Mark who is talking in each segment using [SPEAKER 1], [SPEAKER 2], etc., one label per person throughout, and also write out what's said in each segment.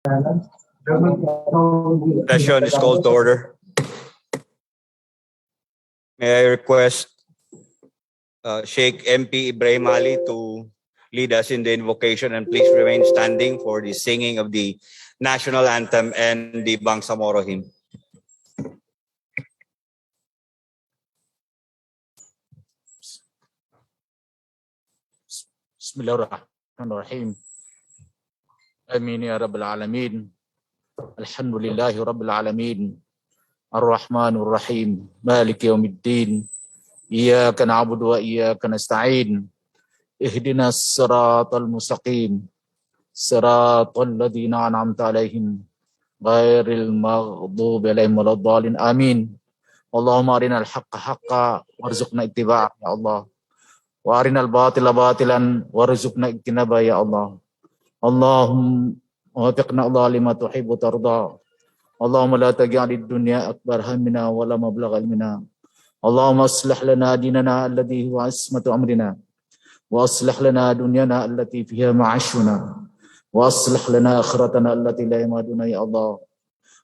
[SPEAKER 1] Session is called to order. May I request Sheikh MP Ibrahim Ali to lead us in the invocation, and please remain standing for the singing of the national anthem and the Bangsamoro hymn.
[SPEAKER 2] Bismillahirrahmanirrahim. Amin ya Rabbal Alamin. Alhamdulillahi Rabbil Alamin. Ar-Rahmanur Rahim. Maliki Yawmiddin. Iyyaka na'budu wa iyyaka nasta'in. Ihdinas siratal mustaqim. Siratal ladzina an'amta 'alaihim ghairil maghdubi 'alaihim waladdallin. Amin. Allahumma arinal haqqa haqqa warzuqna ittiba'ah ya Allah. Wa arinal batila batilan warzuqna ijtinaba ya Allah. Allahumma wafiqna Allah lima tuhibbu tarda. Allahumma la taj'alid dunya akbar hammina wa la mablagha ilmina. Allahumma aslih lana dinana alladhi huwa ismatu amrina wa aslih lana dunyana allati fiha ma'ashuna wa aslih lana akhiratana allati la yamaduna ya Allah.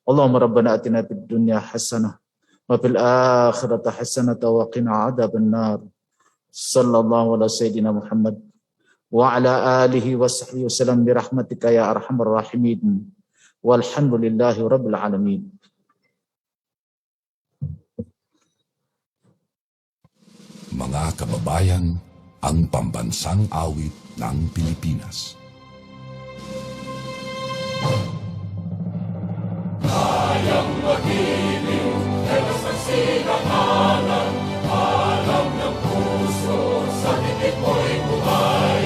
[SPEAKER 2] Allahumma rabbana atina fid dunya hasanah wa fil akhirati hasanah wa qina adzaban nar. Sallallahu ala sayyidina Muhammad wa ala alihi wa sahbihi wasallam bi rahmatika ya arhamar rahimin. Walhamdulillahi rabbil alamin.
[SPEAKER 3] Mga kababayan, ang pambansang awit ng Pilipinas.
[SPEAKER 4] Kayang magiliw, ewas ang sinakalan, alam ng puso, sa titik mo'y buhay.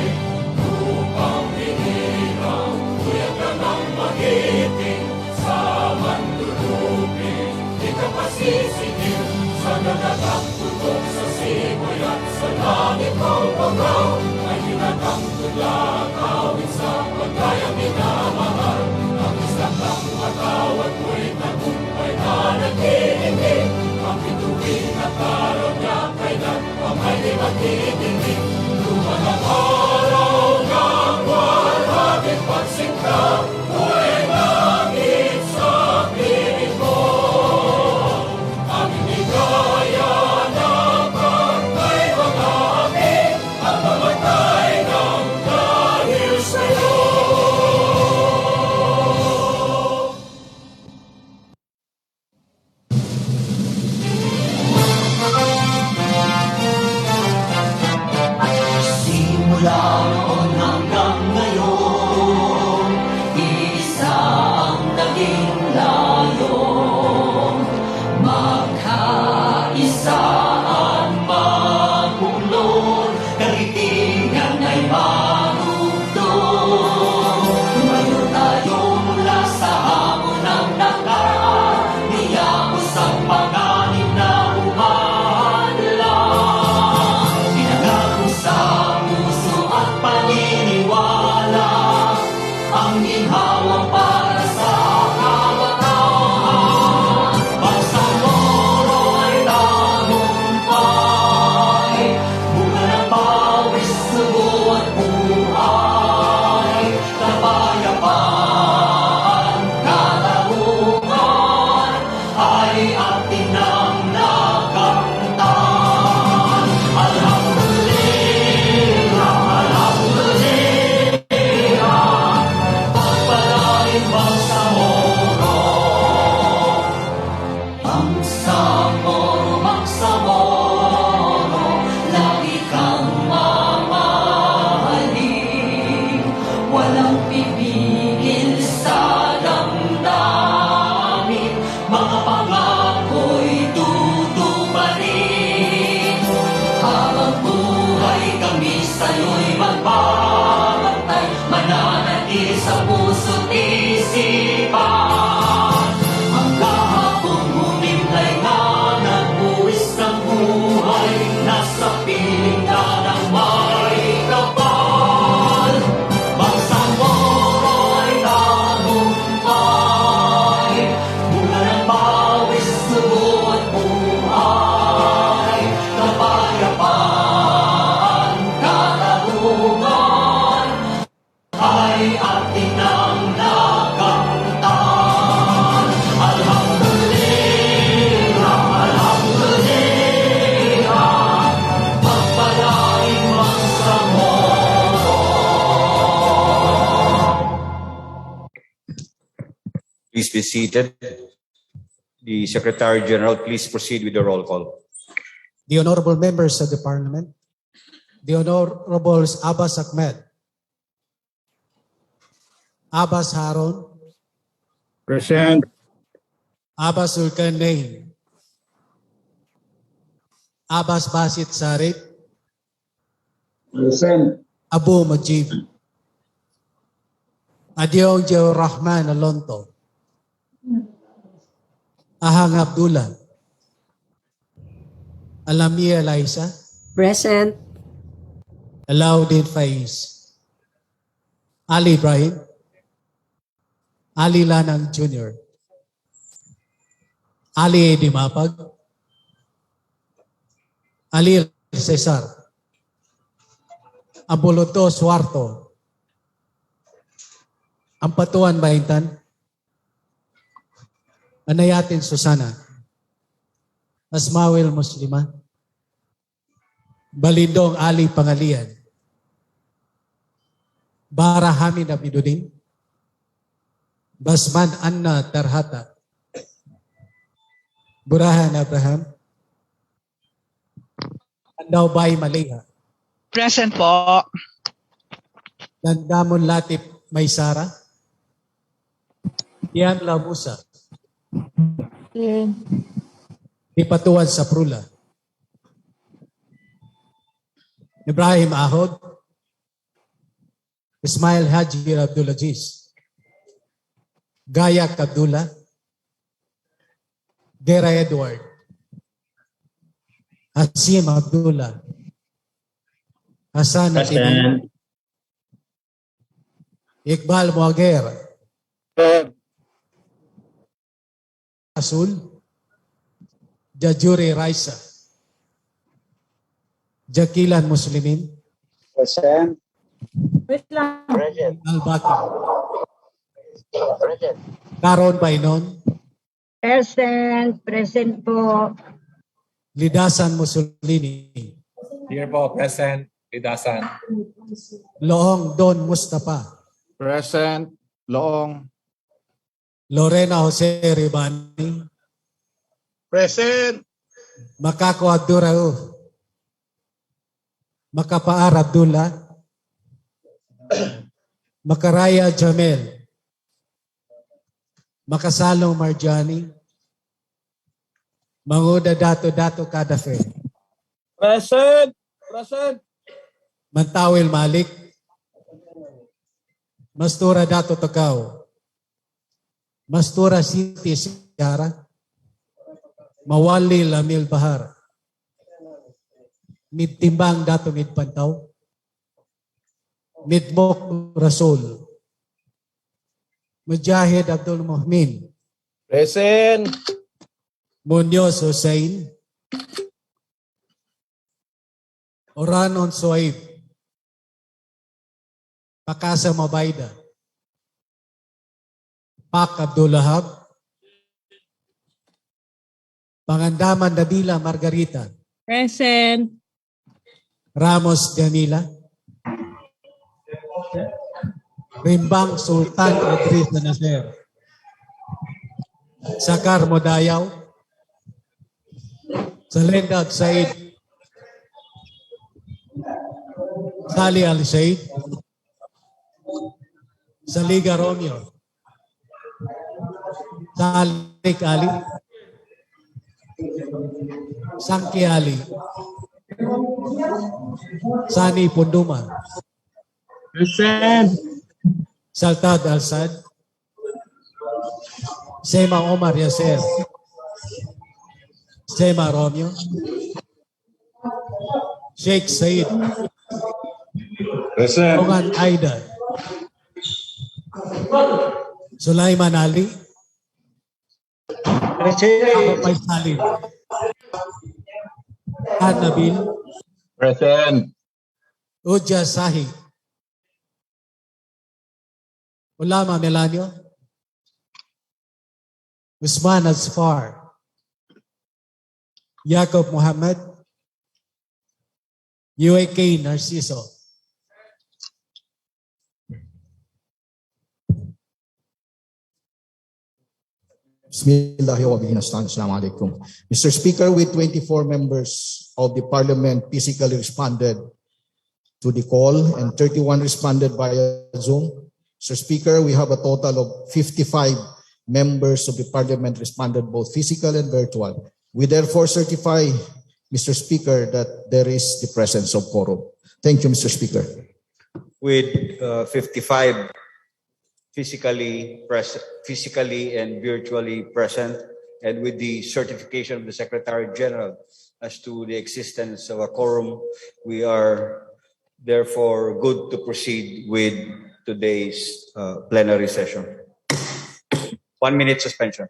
[SPEAKER 4] Lupang hinirang, tuyag ka ng magiting, sa mandulupin, di ka pasisingil, sa nagagang tutok sa simoy at sa langit mo pagaw, ay hinatang tudla, kawin sa pagkayang minamahal, ang isang ng matawad mo'y tagumpay na nag-iingin, ang bituin at araw niya kailan pamay di magtitingin. Luman ang araw ng walang pagsingka, buhay langit sa piling mo. Aming ligaya na pagkay mga amin, at mamatay ng dahil sa'yo.
[SPEAKER 1] please be seated. The Secretary General, please proceed with the roll call.
[SPEAKER 5] The honorable members of the Parliament, the Honorable Abbas Ahmed, Abbas Harun,
[SPEAKER 2] Present.
[SPEAKER 5] Abbas Zulkarnain, Abbas Basit Sarip,
[SPEAKER 2] Present.
[SPEAKER 5] Abu Majib, Adyong Jawar Rahman Alonto, Ahang Abdullah, Alamia Laisa,
[SPEAKER 6] Present.
[SPEAKER 5] Alauddin Faiz, Ali Ibrahim, Ali Lanang Jr., Ali Edi Mapag, Ali Cesar, Abuluto Suarto, Ampatuan Baintan, Anayatin Susana, Asmawil Muslima, Balindong Ali Pangalian, Bara Hamid Abidudin, Basman Anna Tarhata, Burahan Abraham, Andaw Bay Maliha,
[SPEAKER 7] Present po.
[SPEAKER 5] Landamon Latip Maysara, Ian Lamusa, Dipatuan Saprula, Ibrahim Ahod, Ismail Haji Abdulaziz, Gayak Abdullah, Gera Edward, Hasim Abdullah, Hasan Atibin, Iqbal Muager, Asul, Jajuri Raisa, Jakilan Muslimin,
[SPEAKER 2] Present.
[SPEAKER 6] Wait lang.
[SPEAKER 5] Al-Baki, Karon Bainon,
[SPEAKER 6] Present. Present po.
[SPEAKER 5] Lidasan Mussolini,
[SPEAKER 8] Here po, present. Lidasan.
[SPEAKER 5] Loong Don Mustafa,
[SPEAKER 2] Present. Loong.
[SPEAKER 5] Lorena Jose Ribani,
[SPEAKER 2] Present.
[SPEAKER 5] Makako Abdurauf, Makapaar Abdullah, Makaraya Jamel, Makasalong Marjani, Manguda Dato Kadafe,
[SPEAKER 2] Present. Present.
[SPEAKER 5] Mantawil Malik, Mastura Dato Takaw, Mastura Siti Siara, Mawali Lamil Bahar, Midtimbang Dato Midpantaw, Midmok Rasul, Mujahid Abdul Muhmin,
[SPEAKER 2] Present.
[SPEAKER 5] Munoz Hussein, Oranon Suaib, Pakasa Mabayda, Pak Abdulahab, Pangandaman Nabila Margarita,
[SPEAKER 6] Present.
[SPEAKER 5] Ramos Jamila, Rimbang Sultan Idris Nasser, Sakar Modayaw, Salenda Said, Sali Al-Said, Saliga Romeo, Salik Ali, Sangki Ali, Sani Punduma,
[SPEAKER 2] Present.
[SPEAKER 5] Saltad Al-Sad, Sema Omar Yasser, Sema Romeo, Sheikh Said,
[SPEAKER 2] Present.
[SPEAKER 5] Ongan Aida, Sulaiman Ali, Abay Salim, Nabil,
[SPEAKER 2] Present.
[SPEAKER 5] Uja Sahi, Ulama Melanio, Usman Asfar, Jacob Muhammad, UAK Narciso,
[SPEAKER 9] Bismillahirrahmanirrahim. Mr. Speaker, with 24 members of the Parliament physically responded to the call and 31 responded via Zoom. Mr. Speaker, we have a total of 55 members of the Parliament responded both physical and virtual. We therefore certify, Mr. Speaker, that there is the presence of quorum. Thank you, Mr. Speaker.
[SPEAKER 1] With 55 physically and virtually present, and with the certification of the Secretary General as to the existence of a quorum, we are therefore good to proceed with today's plenary session. 1 minute suspension.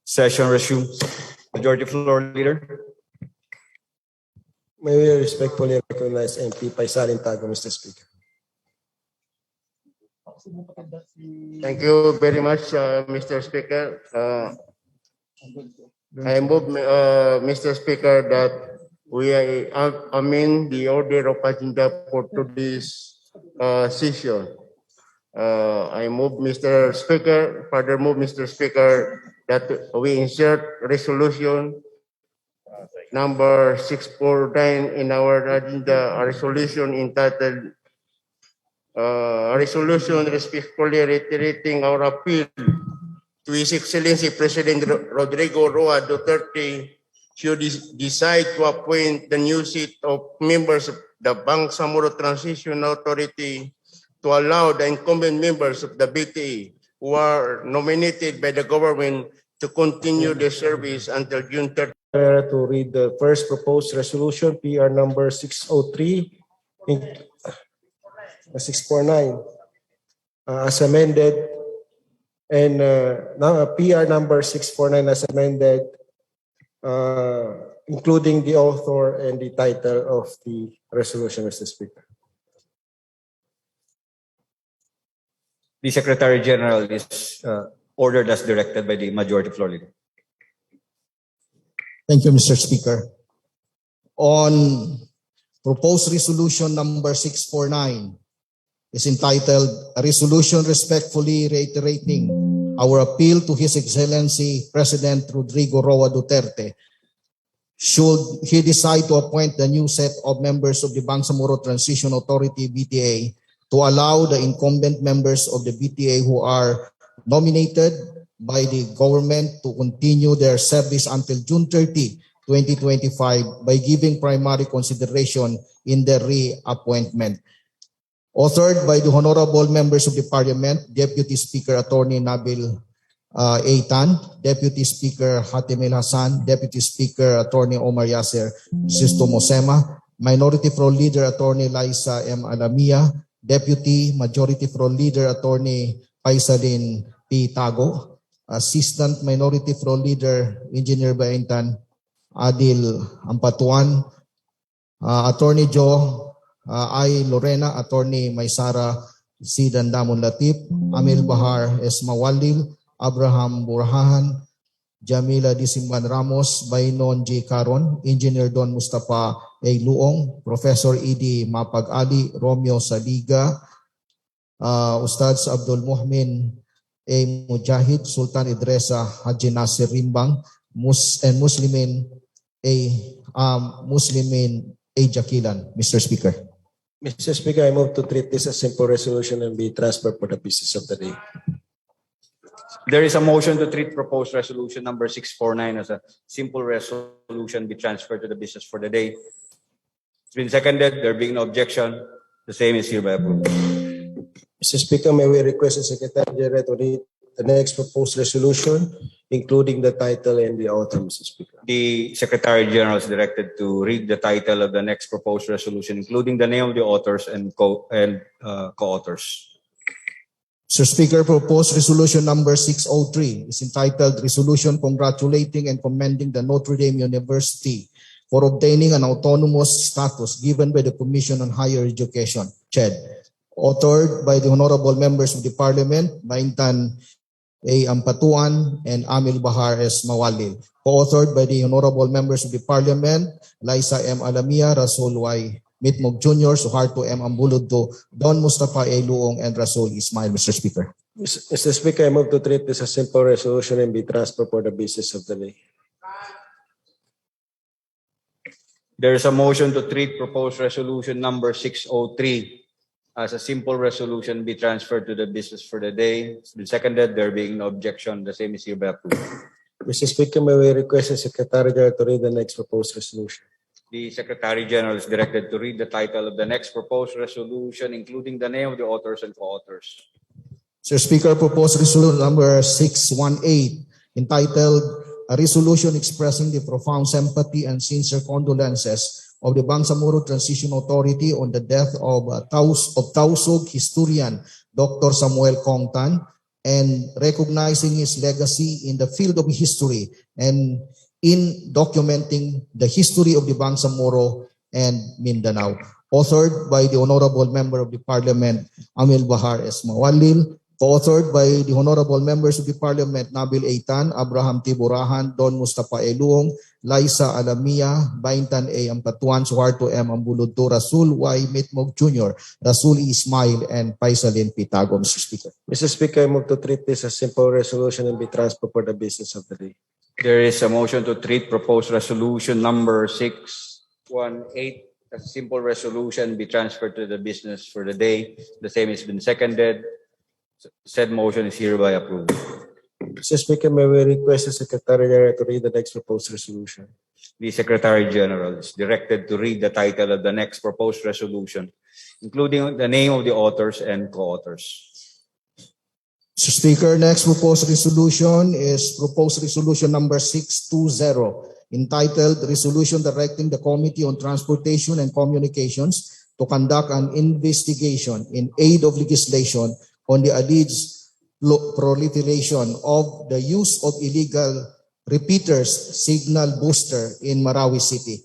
[SPEAKER 1] Session resumes. Majority Floor Leader.
[SPEAKER 10] May we respectfully recognize MP Paisalin Tago, Mr. Speaker.
[SPEAKER 11] Thank you very much, Mr. Speaker. I move, Mr. Speaker, that we amend the order of agenda for today's session. I move, Mr. Speaker, further move, Mr. Speaker, that we insert resolution number 649 in our agenda, a resolution entitled resolution respectfully reiterating our appeal to His Excellency President Rodrigo Roa Duterte should decide to appoint the new seat of members of the Bangsamoro Transition Authority to allow the incumbent members of the BTA who are nominated by the government to continue their service until June 30.
[SPEAKER 10] To read the first proposed resolution, PR number 649, as amended, and now PR number 649 as amended, including the author and the title of the resolution, Mr. Speaker.
[SPEAKER 1] The Secretary General is ordered as directed by the Majority Floor Leader.
[SPEAKER 9] Thank you, Mr. Speaker. On proposed resolution number 649 is entitled, "A resolution respectfully reiterating our appeal to His Excellency President Rodrigo Roa Duterte should he decide to appoint the new set of members of the Bangsamoro Transition Authority BTA to allow the incumbent members of the BTA who are nominated by the government to continue their service until June 30, 2025 by giving primary consideration in their reappointment. Authored by the honorable members of the Parliament, Deputy Speaker Attorney Nabil Eitan, Deputy Speaker Hatimil Hassan, Deputy Speaker Attorney Omar Yasser Sisto Mosema, Minority Floor Leader Attorney Liza M. Alamia, Deputy Majority Floor Leader Attorney Paisalin P. Tago, Assistant Minority Floor Leader Engineer Baintan Adil Ampatuan, Attorney Joe I. Lorena, Attorney Maysara C. Dandamun Latif, Amil Bahar S. Mawalil, Abraham Burhan, Jamila Disimban Ramos, Bainon J. Caron, Engineer Don Mustafa A. Luong, Professor E.D. Mapag Ali, Romeo Saliga, Ustads Abdul Muhmin A. Mujahid, Sultan Idresa Haji Nasir Rimbang, and Muslimin A. Jakilan. Mr. Speaker.
[SPEAKER 10] Mr. Speaker, I move to treat this as simple resolution and be transferred for the business of the day.
[SPEAKER 1] There is a motion to treat proposed resolution number 649 as a simple resolution be transferred to the business for the day. It's been seconded. There being no objection, the same is hereby approved.
[SPEAKER 10] Mr. Speaker, may we request the Secretary General to read the next proposed resolution, including the title and the author, Mr. Speaker.
[SPEAKER 1] The Secretary General is directed to read the title of the next proposed resolution, including the name of the authors and co-authors.
[SPEAKER 9] Mr. Speaker, proposed resolution number 603 is entitled Resolution Congratulating and Commending the Notre Dame University for obtaining an autonomous status given by the Commission on Higher Education, CHED. Authored by the honorable members of the Parliament, Baintan A. Ampatuan and Amil Bahar S. Mawalil. Co-authored by the honorable members of the Parliament, Liza M. Alamia, Rasul Y. Mitmog Jr., Suharto M. Ambulodto, Don Mustafa A. Luong, and Rasul Ismail, Mr. Speaker.
[SPEAKER 10] Mr. Speaker, I move to treat this as simple resolution and be transferred for the business of the day.
[SPEAKER 1] There is a motion to treat proposed resolution number 603 as a simple resolution be transferred to the business for the day. It's been seconded. There being no objection, the same is hereby approved.
[SPEAKER 10] Mr. Speaker, may we request the Secretary General to read the next proposed resolution.
[SPEAKER 1] The Secretary General is directed to read the title of the next proposed resolution, including the name of the authors and co-authors.
[SPEAKER 9] Mr. Speaker, proposed resolution number 618 entitled A Resolution Expressing the Profound Sympathy and Sincere Condolences of the Bangsamoro Transition Authority on the death of Tausug historian Dr. Samuel Kongtan and recognizing his legacy in the field of history and in documenting the history of the Bangsamoro and Mindanao. Authored by the Honorable Member of the Parliament, Amil Bahar S. Mawalil. Co-authored by the Honorable Members of the Parliament, Nabil Eitan, Abraham T. Burahan, Don Mustafa A. Luong, Liza Alamia, Baintan A. Ampatuan, Suharto M. Ambulodto, Rasul Y. Mitmog Jr., Rasul Ismail, and Paisalin P. Tago, Mr. Speaker.
[SPEAKER 10] Mr. Speaker, I move to treat this as simple resolution and be transferred for the business of the day.
[SPEAKER 1] There is a motion to treat proposed resolution number 618 as a simple resolution be transferred to the business for the day. The same has been seconded. Said motion is hereby approved.
[SPEAKER 10] Mr. Speaker, may we request the Secretary General to read the next proposed resolution.
[SPEAKER 1] The Secretary General is directed to read the title of the next proposed resolution, including the name of the authors and co-authors.
[SPEAKER 9] Mr. Speaker, next proposed resolution is proposed resolution number 620 entitled Resolution Directing the Committee on Transportation and Communications to conduct an investigation in aid of legislation on the alleged proliferation of the use of illegal repeaters signal booster in Marawi City.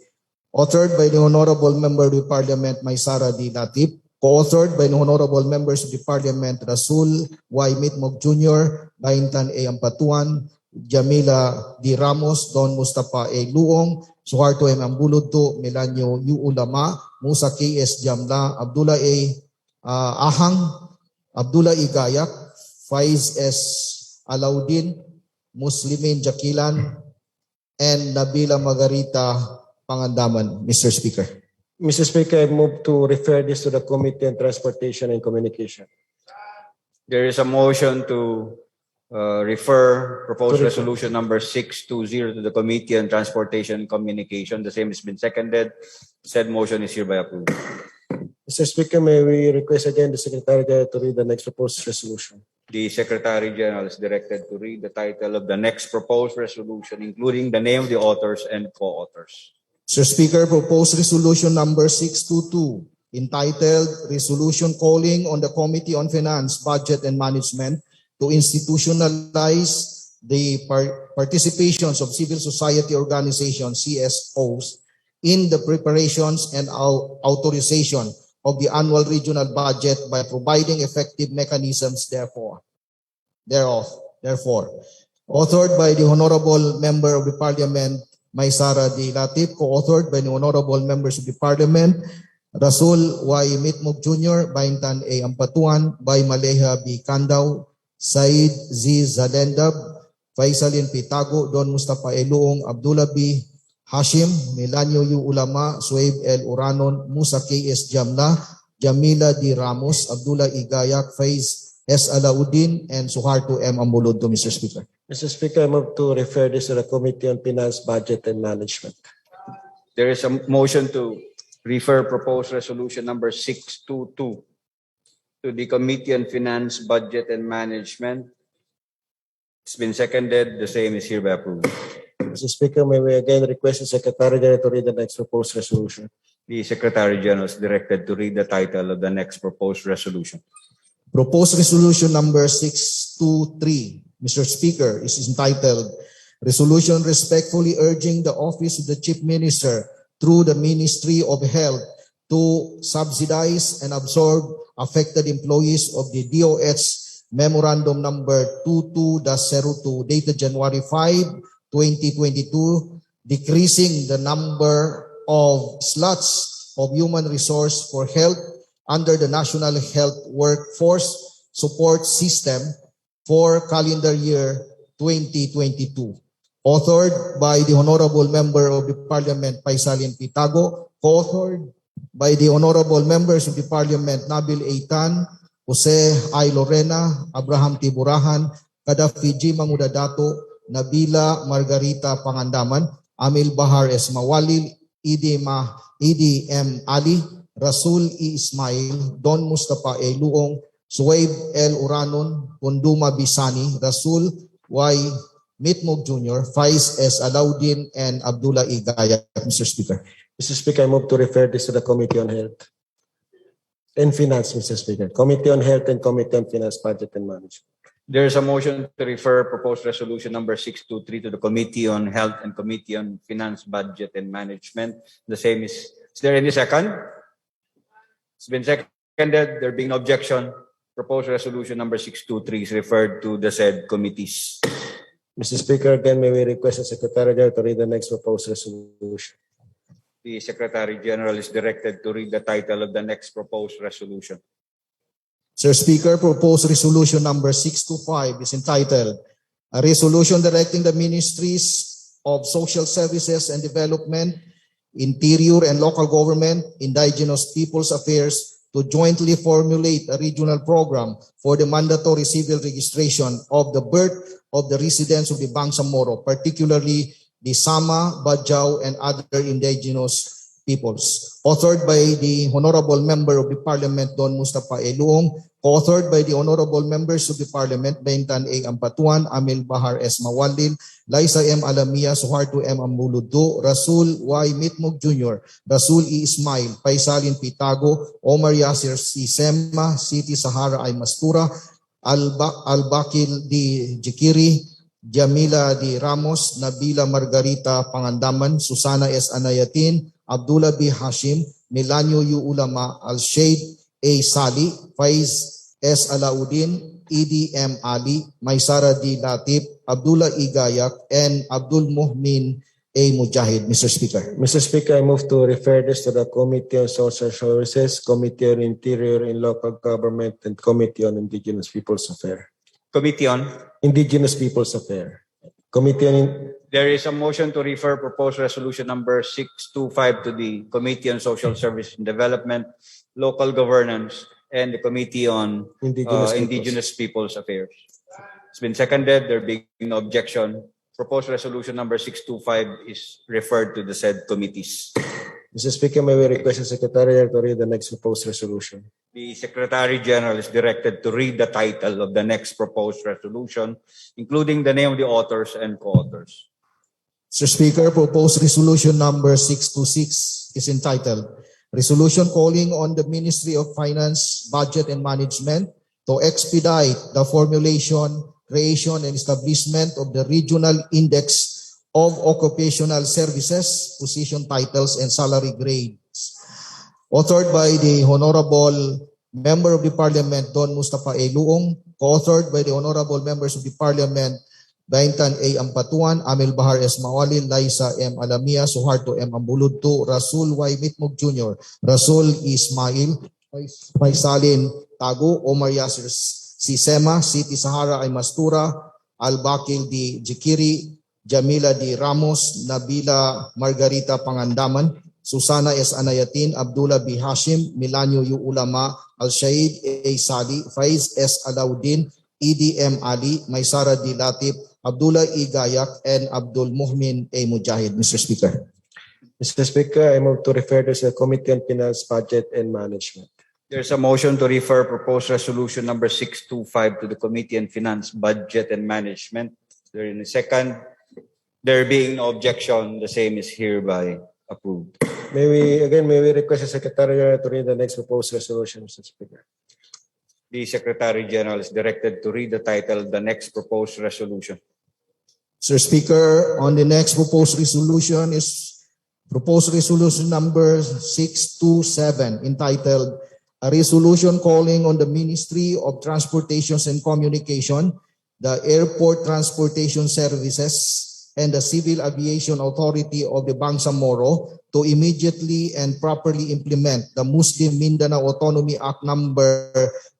[SPEAKER 9] Authored by the Honorable Member of the Parliament, Maysara D. Latif. Co-authored by the Honorable Members of the Parliament, Rasul Y. Mitmog Jr., Baintan A. Ampatuan, Jamila D. Ramos, Don Mustafa A. Luong, Suharto M. Ambulodto, Melanio U. Ulama, Musa K.S. Jamla, Abdullah A. Ahang, Abdullah E. Gayak, Faiz S. Alauddin, Muslimin Jakilan, and Nabila Margarita Pangandaman, Mr. Speaker.
[SPEAKER 10] Mr. Speaker, I move to refer this to the Committee on Transportation and Communication.
[SPEAKER 1] There is a motion to refer proposed
[SPEAKER 10] To refer.
[SPEAKER 1] resolution number 620 to the Committee on Transportation and Communication. The same has been seconded. Said motion is hereby approved.
[SPEAKER 10] Mr. Speaker, may we request again the Secretary General to read the next proposed resolution?
[SPEAKER 1] The Secretary General is directed to read the title of the next proposed resolution, including the name of the authors and co-authors.
[SPEAKER 9] Mr. Speaker, proposed resolution number 622, entitled Resolution Calling on the Committee on Finance, Budget and Management to institutionalize the participations of civil society organizations, CSOs, in the preparations and authorization of the annual regional budget by providing effective mechanisms thereof. Authored by the Honorable Member of the Parliament, Maysara D. Latif, co-authored by the Honorable Members of the Parliament, Rasul Y. Mitmog Jr., Baintan A. Ampatuan, Bay Maleha B. Kandaw, Said Z. Zalendab, Faisalin P. Tago, Don Mustafa Eluong, Abdullah B. Hashim, Melanio U. Ulama, Suaib L. Uranon, Musa K.S. Jamla, Jamila D. Ramos, Abdullah Igayak, Faiz S. Alauddin, and Suharto M. Ambulodto, Mr. Speaker.
[SPEAKER 10] Mr. Speaker, I move to refer this to the Committee on Finance, Budget and Management.
[SPEAKER 1] There is a motion to refer proposed resolution number 622 to the Committee on Finance, Budget and Management. It's been seconded. The same is hereby approved.
[SPEAKER 10] Mr. Speaker, may we again request the Secretary General to read the next proposed resolution?
[SPEAKER 1] The Secretary General is directed to read the title of the next proposed resolution.
[SPEAKER 9] Proposed resolution number 623, Mr. Speaker, is entitled Resolution Respectfully Urging the Office of the Chief Minister through the Ministry of Health to subsidize and absorb affected employees of the DOH Memorandum number 22-02 dated January 5, 2022, decreasing the number of slots of human resource for health under the National Health Workforce Support System for calendar year 2022. Authored by the Honorable Member of the Parliament, Faisalin P. Tago, co-authored by the Honorable Members of the Parliament, Nabil Eitan, Jose I. Lorena, Abraham T. Burahan, Kadafi G. Mangudadato, Nabila Margarita Pangandaman, Amil Bahar S. Mawalil, Idi M. Ali, Rasul E. Ismail, Don Mustafa A. Luong, Suwaib L. Uranon, Punduma Bisani, Rasul Y. Mitmog Jr., Faiz S. Alauddin, and Abdullah Igaya, Mr. Speaker.
[SPEAKER 10] Mr. Speaker, I move to refer this to the Committee on Health and Finance, Mr. Speaker. Committee on Health and Committee on Finance, Budget and Management.
[SPEAKER 1] There is a motion to refer proposed resolution number 623 to the Committee on Health and Committee on Finance, Budget and Management. The same is there any second? It's been seconded. There being no objection, proposed resolution number 623 is referred to the said committees.
[SPEAKER 10] Mr. Speaker, again, may we request the Secretary General to read the next proposed resolution?
[SPEAKER 1] The Secretary General is directed to read the title of the next proposed resolution.
[SPEAKER 9] Sir Speaker, proposed resolution number 625 is entitled A Resolution Directing the Ministries of Social Services and Development, Interior and Local Government, Indigenous Peoples Affairs to jointly formulate a regional program for the mandatory civil registration of the birth of the residents of the Bangsamoro, particularly the Sama, Bajau, and other indigenous peoples. Authored by the Honorable Member of the Parliament, Don Mustafa Eluong, co-authored by the Honorable Members of the Parliament, Baintan A. Ampatuan, Amil Bahar S. Mawalil, Liza M. Alamia, Suharto M. Ambulodto, Rasul Y. Mitmog Jr., Rasul E. Ismail, Faisalin P. Tago, Omar Yasir C. Sema, Siti Sahara I. Mastura, Al-Bakil D. Jikiri, Jamila D. Ramos, Nabila Margarita Pangandaman, Susana S. Anayatin, Abdullah B. Hashim, Melanio U. Ulama, Al-Shade A. Sali, Faiz S. Alauddin, Idi M. Ali, Maysara D. Latif, Abdullah Igayak, and Abdul Muhmin A. Mujahid, Mr. Speaker.
[SPEAKER 10] Mr. Speaker, I move to refer this to the Committee on Social Services, Committee on Interior and Local Government, and Committee on Indigenous Peoples Affairs.
[SPEAKER 1] Committee on
[SPEAKER 10] Indigenous Peoples Affairs. Committee on...
[SPEAKER 1] There is a motion to refer proposed resolution number 625 to the Committee on Social Service and Development, Local Governance, and the Committee on Indigenous Peoples Affairs. It's been seconded. There being no objection, proposed resolution number 625 is referred to the said committees.
[SPEAKER 10] Mr. Speaker, may we request the Secretary to read the next proposed resolution?
[SPEAKER 1] The Secretary General is directed to read the title of the next proposed resolution, including the name of the authors and co-authors.
[SPEAKER 9] Mr. Speaker, proposed resolution number 626 is entitled Resolution calling on the Ministry of Finance, Budget and Management to expedite the formulation, creation and establishment of the Regional Index of Occupational Services, Position Titles and Salary Grades. Authored by the Honorable Member of the Parliament, Don Mustafa A. Luong, co-authored by the Honorable Members of the Parliament, Baintan A. Ampatuan, Amil Bahar S. Mawalil, Laisa M. Alamia, Suharto M. Ambuludto, Rasul Y. Mitmug Jr., Rasul Ismail, Faisalin Tago, Omar Yasir Sisema, Siti Sahara Ay Mastura, Al-Bakil D. Jikiri, Jamila D. Ramos, Nabila Margarita Pangandaman, Susana S. Anayatin, Abdullah B. Hashim, Milanyo U. Ulama, Al-Shaid A. Sali, Faiz S. Alauddin, EDM Ali, Maysara D. Latif, Abdullah E. Gayak, and Abdul Muhmin A. Mujahid. Mr. Speaker.
[SPEAKER 10] Mr. Speaker, I move to refer this to the Committee on Finance, Budget and Management.
[SPEAKER 1] There's a motion to refer proposed resolution number 625 to the Committee on Finance, Budget and Management. There in a second. There being no objection, the same is hereby approved.
[SPEAKER 10] May we request the Secretary to read the next proposed resolution, Mr. Speaker?
[SPEAKER 1] The Secretary General is directed to read the title of the next proposed resolution.
[SPEAKER 9] Mr. Speaker, on the next proposed resolution is proposed resolution number 627 entitled A Resolution Calling on the Ministry of Transportation and Communication, the Airport Transportation Services, and the Civil Aviation Authority of the Bangsamoro to immediately and properly implement the Muslim Mindanao Autonomy Act number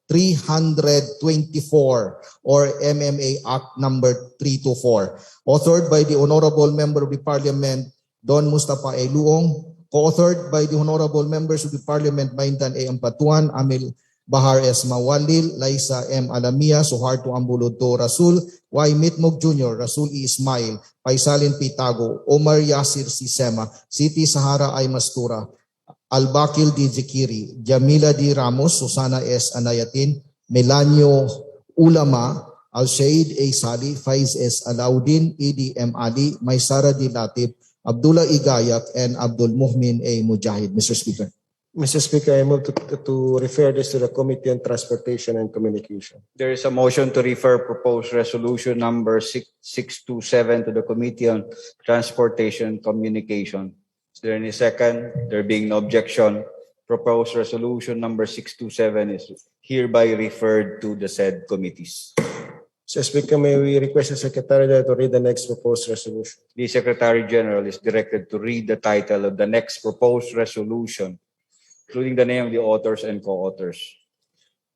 [SPEAKER 9] 324 or MMA Act number 324, authored by the Honorable Member of the Parliament, Don Mustafa A. Luong, co-authored by the Honorable Members of the Parliament, Baintan A. Ampatuan, Amil Bahar S. Mawalil, Laisa M. Alamia, Suharto Ambuludto, Rasul Y. Mitmug Jr., Rasul E. Ismail, Faisalin P. Tago, Omar Yasir Sisema, Siti Sahara Ay Mastura, Al-Bakil D. Zikiri, Jamila D. Ramos, Susana S. Anayatin, Milanyo Ulama, Al-Shaid A. Sali, Faiz S. Alauddin, EDM Ali, Maysara D. Latif, Abdullah E. Gayak, and Abdul Muhmin A. Mujahid. Mr. Speaker.
[SPEAKER 10] Mr. Speaker, I move to refer this to the Committee on Transportation and Communication.
[SPEAKER 1] There is a motion to refer proposed resolution number 627 to the Committee on Transportation and Communication. Is there any second? There being no objection, proposed resolution number 627 is hereby referred to the said committees.
[SPEAKER 10] Mr. Speaker, may we request the Secretary to read the next proposed resolution?
[SPEAKER 1] The Secretary General is directed to read the title of the next proposed resolution, including the name of the authors and co-authors.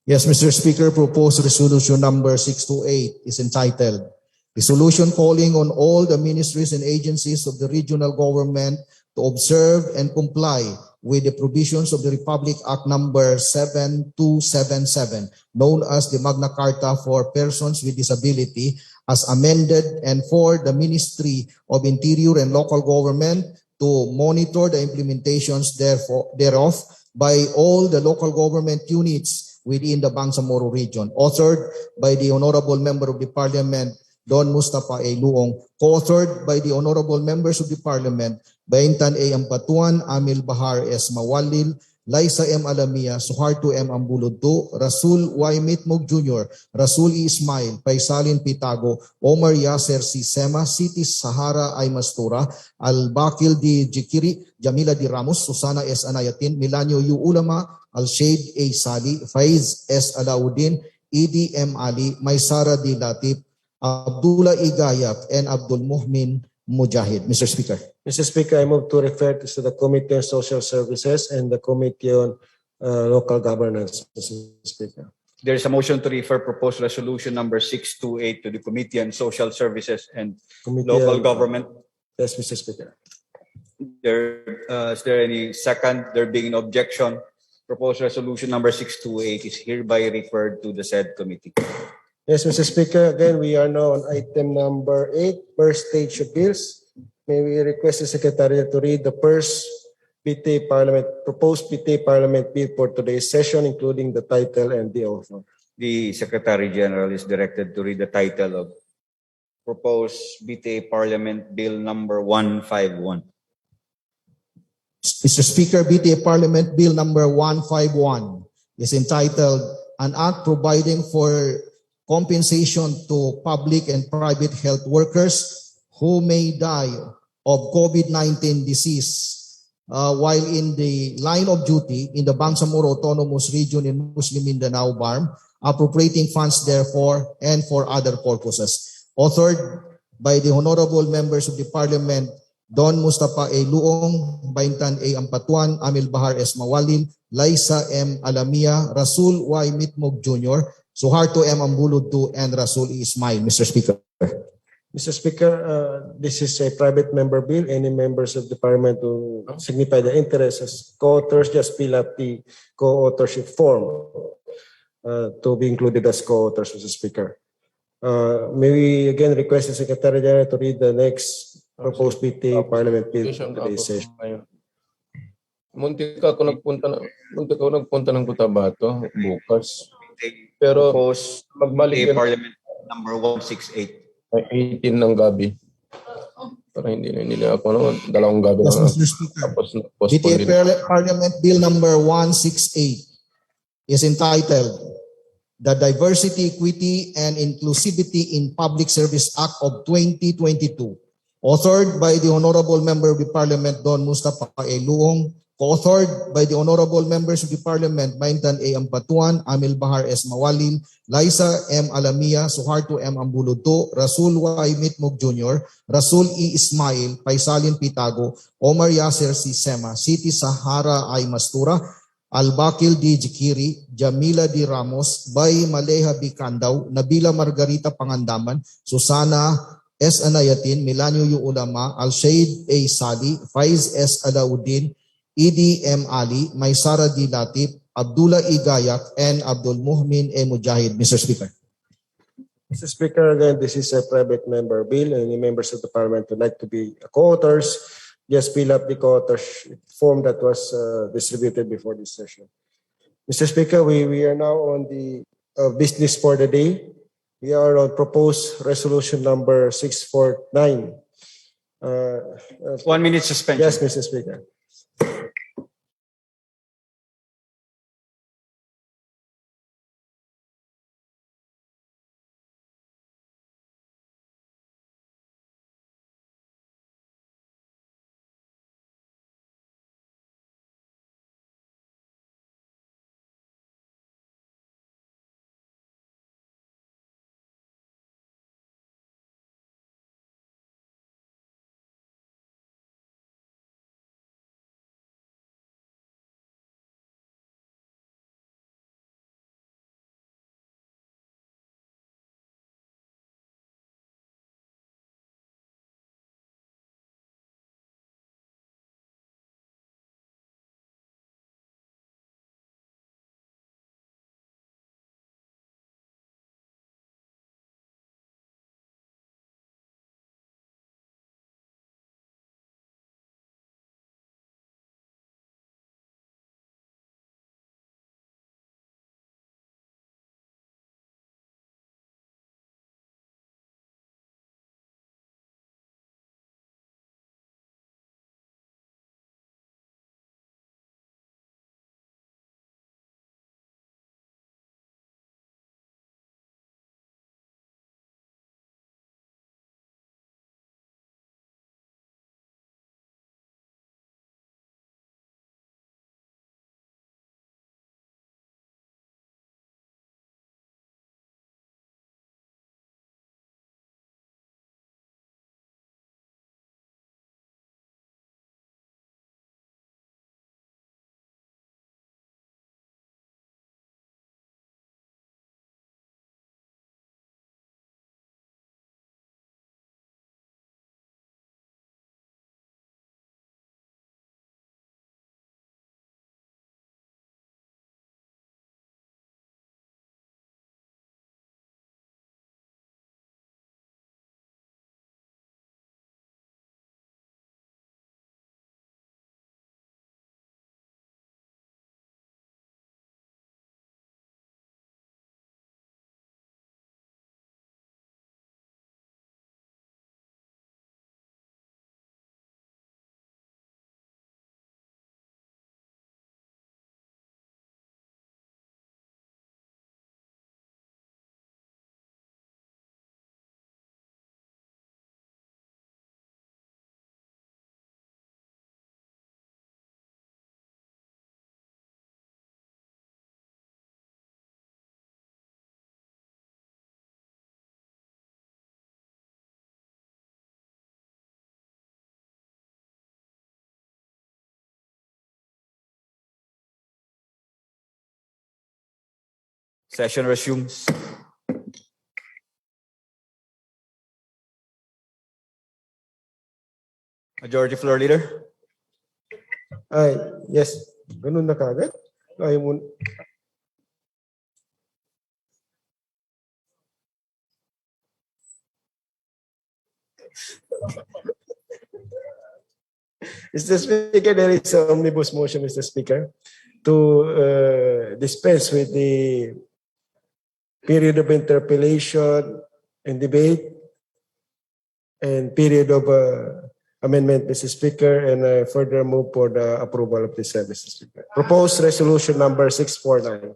[SPEAKER 9] Yes, Mr. Speaker, proposed resolution number 628 is entitled Resolution calling on all the ministries and agencies of the regional government to observe and comply with the provisions of the Republic Act number 7277, known as the Magna Carta for Persons with Disability, as amended, and for the Ministry of Interior and Local Government to monitor the implementations thereof by all the local government units within the Bangsamoro region, authored by the Honorable Member of the Parliament, Don Mustafa A. Luong, co-authored by the Honorable Members of the Parliament, Baintan A. Ampatuan, Amil Bahar S. Mawalil, Laisa M. Alamia, Suharto M. Ambuludto, Rasul Y. Mitmug Jr., Rasul E. Ismail, Faisalin P. Tago, Omar Yasir Sisema, Siti Sahara Ay Mastura, Al-Bakil D. Jikiri, Jamila D. Ramos, Susana S. Anayatin, Milanyo U. Ulama, Al-Shaid A. Sali, Faiz S. Alauddin, EDM Ali, Maysara D. Latif, Abdullah E. Gayak, and Abdul Muhmin Mujahid. Mr. Speaker.
[SPEAKER 10] Mr. Speaker, I move to refer this to the Committee on Social Services and the Committee on Local Governance, Mr. Speaker.
[SPEAKER 1] There is a motion to refer proposed resolution number 628 to the Committee on Social Services and Local Government.
[SPEAKER 10] Yes, Mr. Speaker.
[SPEAKER 1] Is there any second? There being no objection, proposed resolution number 628 is hereby referred to the said committee.
[SPEAKER 10] Yes, Mr. Speaker, again, we are now on item number 8, first stage of bills. May we request the Secretary to read the first proposed PTA Parliament bill for today's session, including the title and the author.
[SPEAKER 1] The Secretary General is directed to read the title of proposed BTA Parliament Bill number 151.
[SPEAKER 9] Mr. Speaker, BTA Parliament Bill number 151 is entitled An Act Providing for Compensation to Public and Private Health Workers who may die of COVID-19 disease while in the line of duty in the Bangsamoro Autonomous Region in Muslim Mindanao, BARM, appropriating funds therefore and for other purposes. Authored by the honorable members of the Parliament Don Mustafa A. Luong, Baintan A. Ampatuan, Amil Bahar S. Mawalil, Liza M. Alamia, Rasul Y. Mitmog Jr., Suharto M. Ambulod II, and Rasul E. Ismail. Mr. Speaker.
[SPEAKER 10] Mr. Speaker, this is a private member bill. Any members of the Parliament who signify their interest as co-authors, just fill up the co-authorship form to be included as co-authors, Mr. Speaker. May we again request the Secretary General to read the next proposed PTA Parliament bill for today's session.
[SPEAKER 12] Muntik ako nagpunta ng Cotabato bukas. Pero
[SPEAKER 1] Proposed
[SPEAKER 12] magbalik
[SPEAKER 1] BTA
[SPEAKER 12] yan
[SPEAKER 1] Parliament number 168.
[SPEAKER 12] ay 18 ng gabi. Para hindi na ako naman, dalawang gabi
[SPEAKER 9] Yes,
[SPEAKER 12] na.
[SPEAKER 9] Mr. Speaker.
[SPEAKER 12] Tapos
[SPEAKER 9] BTA Parliament Bill number 168 is entitled The Diversity, Equity, and Inclusivity in Public Service Act of 2022, authored by the Honorable Member of the Parliament Don Mustafa A. Luong, co-authored by the Honorable Members of the Parliament Baintan A. Ampatuan, Amil Bahar S. Mawalil, Liza M. Alamia, Suharto M. Ambulod II, Rasul Y. Mitmog Jr., Rasul E. Ismail, Paisalin Pitago, Omar Yasser C. Sema, Siti Sahara I. Mastura, Albakil D. Jikiri, Jamila D. Ramos, Bay Maleha B. Kandaw, Nabila Margarita Pangandaman, Susana S. Anayatin, Milanio U. Ulama, Al-Shaid A. Sali, Faiz S. Alauddin, E.D. M. Ali, Maysara D. Latif, Abdullah E. Gayak, and Abdul Muhmin A. Mujahid. Mr. Speaker.
[SPEAKER 10] Mr. Speaker, again, this is a private member bill. Any members of the Parliament would like to be co-authors, just fill up the co-authors form that was distributed before this session. Mr. Speaker, we are now on the business for the day. We are on proposed resolution number 649.
[SPEAKER 1] 1 minute suspension.
[SPEAKER 10] Yes, Mr. Speaker.
[SPEAKER 1] Session resumes. Majority Floor Leader.
[SPEAKER 10] Ay, yes. Ganun na kagad? Ayaw mo. Mr. Speaker, there is an omnibus motion, Mr. Speaker, to dispense with the period of interpellation and debate and period of amendment, Mr. Speaker, and further move for the approval of this, Mr. Speaker. Proposed resolution number 649.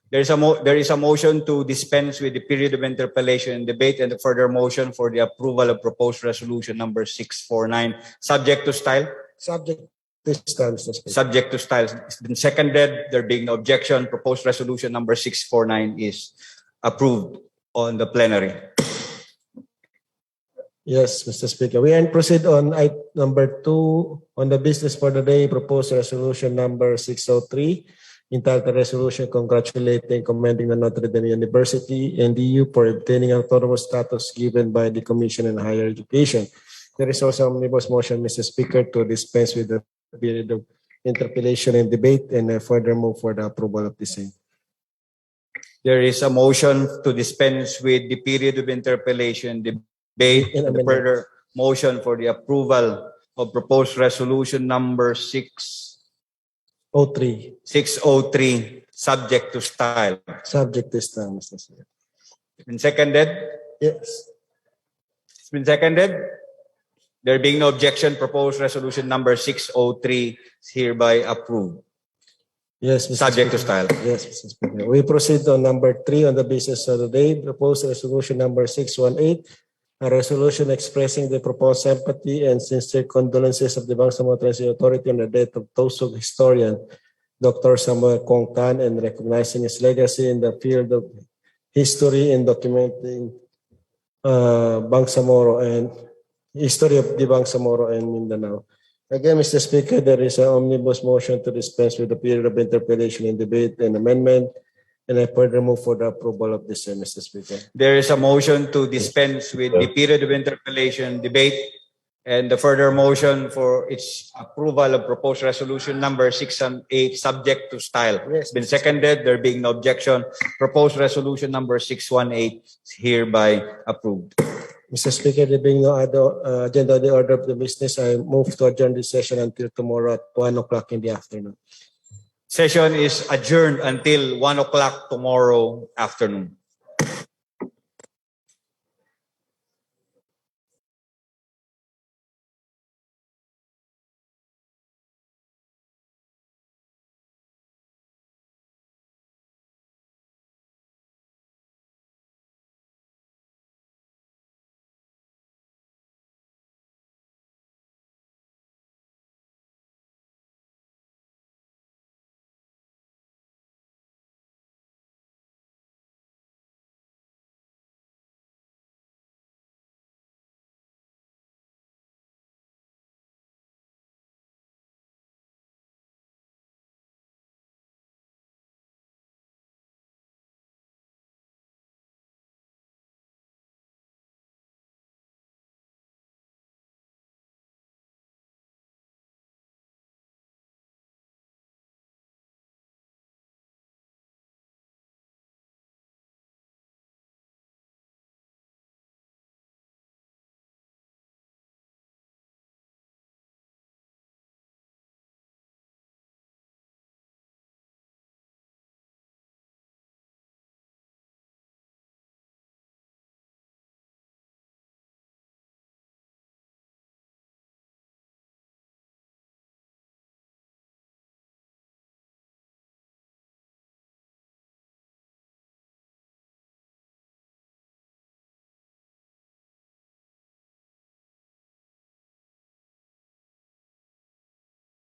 [SPEAKER 1] There is a motion to dispense with the period of interpellation and debate and a further motion for the approval of proposed resolution number 649, subject to style.
[SPEAKER 10] Subject to style, Mr. Speaker.
[SPEAKER 1] Subject to style. It's been seconded. There being no objection, proposed resolution number 649 is approved on the plenary.
[SPEAKER 10] Yes, Mr. Speaker. We proceed on item number 2 on the business for the day, proposed resolution number 603, entitled resolution congratulating, commending the Notre Dame University and DU for obtaining autonomous status given by the Commission on Higher Education. There is also an omnibus motion, Mr. Speaker, to dispense with the period of interpellation and debate and further move for the approval of the same.
[SPEAKER 1] There is a motion to dispense with the period of interpellation, debate, and the further motion for the approval of proposed resolution number 603, subject to style.
[SPEAKER 10] Subject to style, Mr. Speaker.
[SPEAKER 1] Been seconded?
[SPEAKER 10] Yes.
[SPEAKER 1] It's been seconded. There being no objection, proposed resolution number 603 is hereby approved.
[SPEAKER 10] Yes, Mr.
[SPEAKER 1] Subject to
[SPEAKER 10] Speaker.
[SPEAKER 1] style.
[SPEAKER 10] Yes, Mr. Speaker. We proceed on number 3 on the business of the day, proposed resolution number 618, a resolution expressing the proposed sympathy and sincere condolences of the Bangsamoro Transit Authority on the death of Tausug historian Dr. Samuel Kong Tan and recognizing his legacy in the field of history and documenting Bangsamoro and history of the Bangsamoro and Mindanao. Again, Mr. Speaker, there is an omnibus motion to dispense with the period of interpellation and debate and amendment, and I further move for the approval of this, Mr. Speaker.
[SPEAKER 1] There is a motion to dispense with the period of interpellation, debate, and the further motion for its approval of proposed resolution number 618, subject to style.
[SPEAKER 10] Yes,
[SPEAKER 1] Been seconded. There being no objection, proposed resolution number 618 is hereby approved.
[SPEAKER 10] Mr. Speaker, there being no other agenda on the order of the business, I move to adjourn this session until tomorrow at 1 o'clock in the afternoon.
[SPEAKER 1] Session is adjourned until 1 o'clock tomorrow afternoon.